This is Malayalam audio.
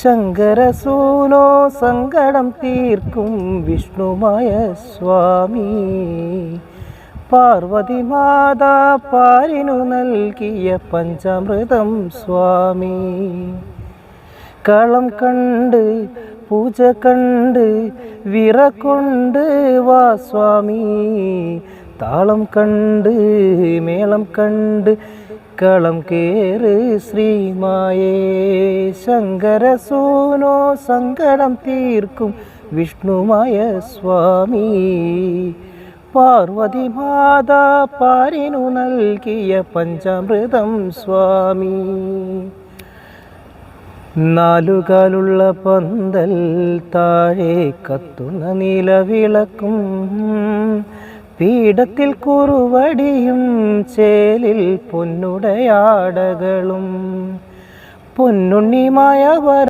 ശങ്കരസൂനോ സങ്കടം തീർക്കും വിഷ്ണുമായ സ്വാമി. പാർവതി മാതാ പാരിനു നൽകിയ പഞ്ചാമൃതം സ്വാമി. കളം കണ്ട് പൂജ കണ്ട് വിറകൊണ്ട് വാ സ്വാമി. താളം കണ്ട് മേളം കണ്ട് കളം കേറ് ശ്രീമായേ. ശങ്കരസൂനോ സങ്കടം തീർക്കും വിഷ്ണുമായ സ്വാമി. പാർവതി മാതാ പാരിനു നൽകിയ പഞ്ചാമൃതം സ്വാമി. നാലുകാലുള്ള പന്തൽ താഴെ കത്തുന്ന നിലവിളക്കും പീഠത്തിൽ കുറുവടിയും ചേലിൽ പൊന്നുടയാടകളും പൊന്നുണ്ണിമായ